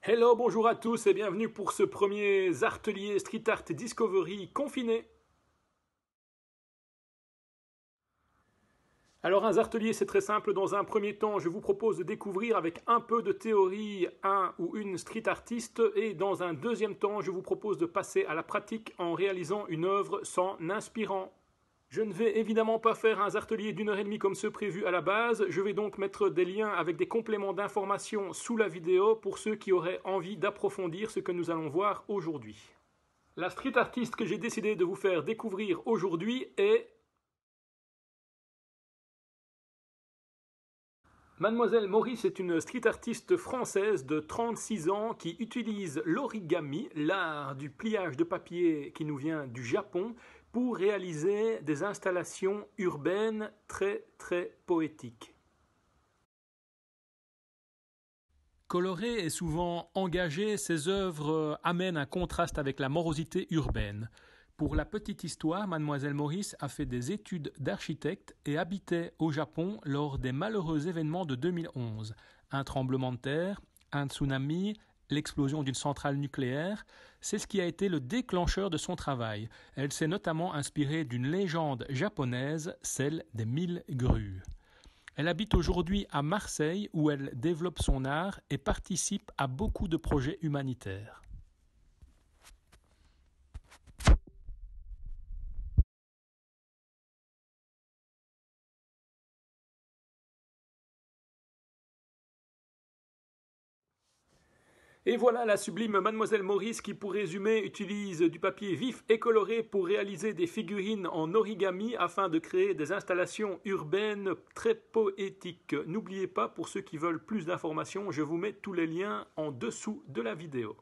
Hello, bonjour à tous et bienvenue pour ce premier Artelier Street Art Discovery confiné. Alors un Artelier c'est très simple, dans un premier temps je vous propose de découvrir avec un peu de théorie un ou une street artiste et dans un deuxième temps je vous propose de passer à la pratique en réalisant une œuvre s'en inspirant. Je ne vais évidemment pas faire un Artelier d'1 h 30 comme ceux prévus à la base, je vais donc mettre des liens avec des compléments d'informations sous la vidéo pour ceux qui auraient envie d'approfondir ce que nous allons voir aujourd'hui. La street artiste que j'ai décidé de vous faire découvrir aujourd'hui est Mademoiselle Maurice est une street artiste française de 36 ans qui utilise l'origami, l'art du pliage de papier qui nous vient du Japon, pour réaliser des installations urbaines très poétiques. Colorées et souvent engagées, ses œuvres amènent un contraste avec la morosité urbaine. Pour la petite histoire, Mademoiselle Maurice a fait des études d'architecte et habitait au Japon lors des malheureux événements de 2011. Un tremblement de terre, un tsunami, l'explosion d'une centrale nucléaire, c'est ce qui a été le déclencheur de son travail. Elle s'est notamment inspirée d'une légende japonaise, celle des 1000 grues. Elle habite aujourd'hui à Marseille où elle développe son art et participe à beaucoup de projets humanitaires. Et voilà la sublime Mademoiselle Maurice qui, pour résumer, utilise du papier vif et coloré pour réaliser des figurines en origami afin de créer des installations urbaines très poétiques. N'oubliez pas, pour ceux qui veulent plus d'informations, je vous mets tous les liens en dessous de la vidéo.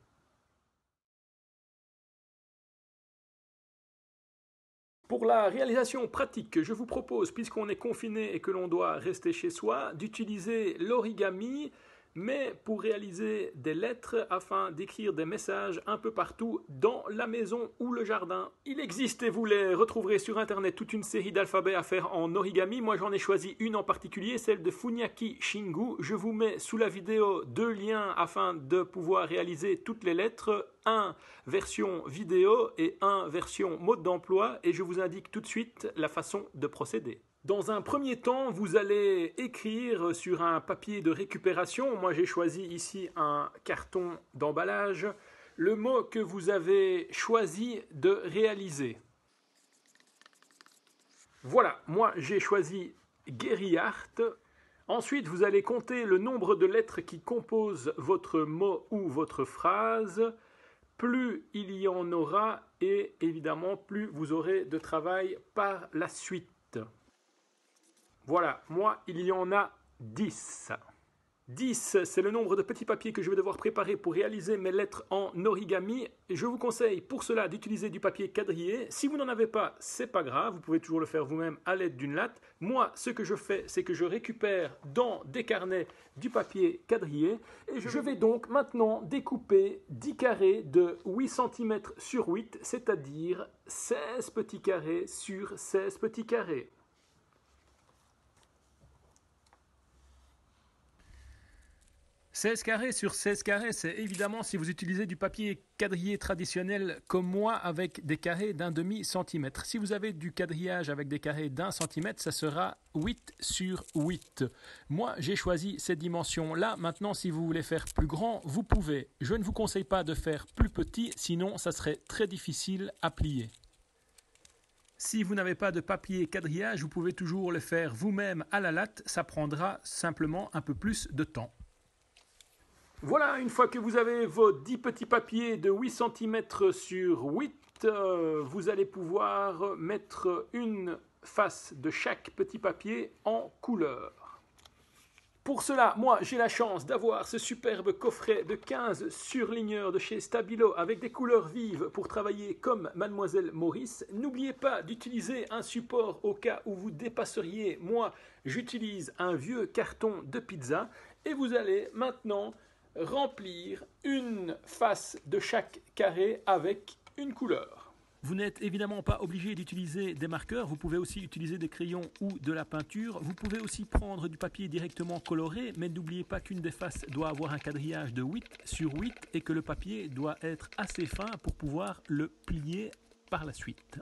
Pour la réalisation pratique, je vous propose, puisqu'on est confiné et que l'on doit rester chez soi, d'utiliser l'origami, mais pour réaliser des lettres afin d'écrire des messages un peu partout dans la maison ou le jardin. Il existe, et vous les retrouverez sur internet, toute une série d'alphabets à faire en origami. Moi j'en ai choisi une en particulier, celle de Funyaki Shingu. Je vous mets sous la vidéo 2 liens afin de pouvoir réaliser toutes les lettres, un version vidéo et un version mode d'emploi, et je vous indique tout de suite la façon de procéder. Dans un premier temps, vous allez écrire sur un papier de récupération, moi j'ai choisi ici un carton d'emballage, le mot que vous avez choisi de réaliser. Voilà, moi j'ai choisi Guéry Art. Ensuite, vous allez compter le nombre de lettres qui composent votre mot ou votre phrase. Plus il y en aura, et évidemment, plus vous aurez de travail par la suite. Voilà, moi, il y en a 10. 10, c'est le nombre de petits papiers que je vais devoir préparer pour réaliser mes lettres en origami. Je vous conseille pour cela d'utiliser du papier quadrillé. Si vous n'en avez pas, c'est pas grave, vous pouvez toujours le faire vous-même à l'aide d'une latte. Moi, ce que je fais, c'est que je récupère dans des carnets du papier quadrillé et je vais donc maintenant découper 10 carrés de 8 cm sur 8, c'est-à-dire 16 petits carrés sur 16 petits carrés. 16 carrés sur 16 carrés, c'est évidemment si vous utilisez du papier quadrillé traditionnel comme moi avec des carrés d'1/2 centimètre. Si vous avez du quadrillage avec des carrés d'1 centimètre, ça sera 8 sur 8. Moi, j'ai choisi cette dimension-là. Maintenant, si vous voulez faire plus grand, vous pouvez. Je ne vous conseille pas de faire plus petit, sinon ça serait très difficile à plier. Si vous n'avez pas de papier quadrillage, vous pouvez toujours le faire vous-même à la latte. Ça prendra simplement un peu plus de temps. Voilà, une fois que vous avez vos 10 petits papiers de 8 cm sur 8, vous allez pouvoir mettre une face de chaque petit papier en couleur. Pour cela, moi j'ai la chance d'avoir ce superbe coffret de 15 surligneurs de chez Stabilo avec des couleurs vives pour travailler comme Mademoiselle Maurice. N'oubliez pas d'utiliser un support au cas où vous dépasseriez. Moi, j'utilise un vieux carton de pizza et vous allez maintenant remplir une face de chaque carré avec une couleur. Vous n'êtes évidemment pas obligé d'utiliser des marqueurs, vous pouvez aussi utiliser des crayons ou de la peinture. Vous pouvez aussi prendre du papier directement coloré, mais n'oubliez pas qu'une des faces doit avoir un quadrillage de 8 sur 8 et que le papier doit être assez fin pour pouvoir le plier par la suite.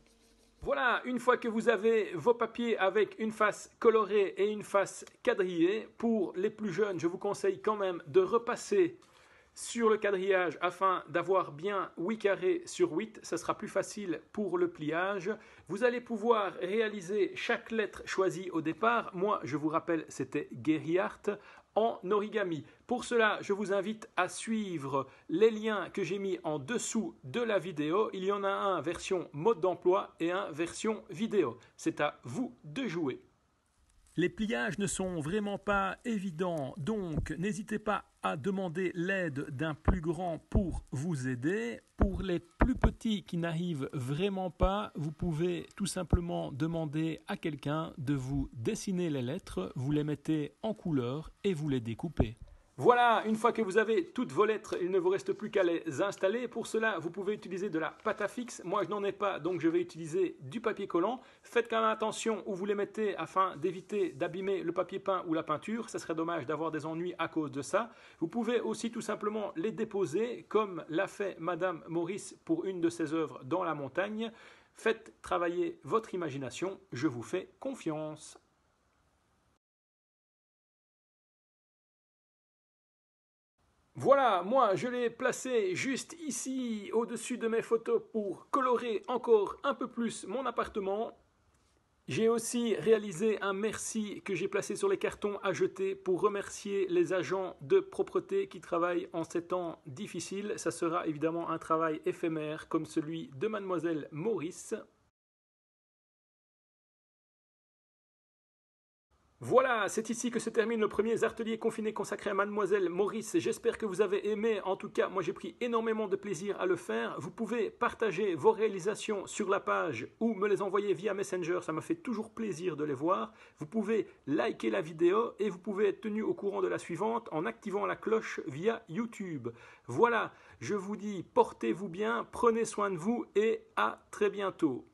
Voilà, une fois que vous avez vos papiers avec une face colorée et une face quadrillée, pour les plus jeunes, je vous conseille quand même de repasser sur le quadrillage afin d'avoir bien 8 carrés sur 8, ça sera plus facile pour le pliage. Vous allez pouvoir réaliser chaque lettre choisie au départ. Moi, je vous rappelle, c'était Gary Hart en origami. Pour cela, je vous invite à suivre les liens que j'ai mis en dessous de la vidéo. Il y en a un version mode d'emploi et un version vidéo. C'est à vous de jouer. Les pliages ne sont vraiment pas évidents, donc n'hésitez pas à demander l'aide d'un plus grand pour vous aider. Pour les plus petits qui n'arrivent vraiment pas, vous pouvez tout simplement demander à quelqu'un de vous dessiner les lettres, vous les mettez en couleur et vous les découpez. Voilà, une fois que vous avez toutes vos lettres, il ne vous reste plus qu'à les installer. Pour cela, vous pouvez utiliser de la pâte à fixe. Moi, je n'en ai pas, donc je vais utiliser du papier collant. Faites quand même attention où vous les mettez afin d'éviter d'abîmer le papier peint ou la peinture. Ça serait dommage d'avoir des ennuis à cause de ça. Vous pouvez aussi tout simplement les déposer, comme l'a fait Madame Maurice pour une de ses œuvres dans la montagne. Faites travailler votre imagination, je vous fais confiance. Voilà, moi je l'ai placé juste ici au-dessus de mes photos pour colorer encore un peu plus mon appartement. J'ai aussi réalisé un merci que j'ai placé sur les cartons à jeter pour remercier les agents de propreté qui travaillent en ces temps difficiles. Ça sera évidemment un travail éphémère comme celui de Mademoiselle Maurice. Voilà, c'est ici que se termine le premier atelier confiné consacré à Mademoiselle Maurice. J'espère que vous avez aimé. En tout cas, moi j'ai pris énormément de plaisir à le faire. Vous pouvez partager vos réalisations sur la page ou me les envoyer via Messenger. Ça me fait toujours plaisir de les voir. Vous pouvez liker la vidéo et vous pouvez être tenu au courant de la suivante en activant la cloche via YouTube. Voilà, je vous dis portez-vous bien, prenez soin de vous et à très bientôt.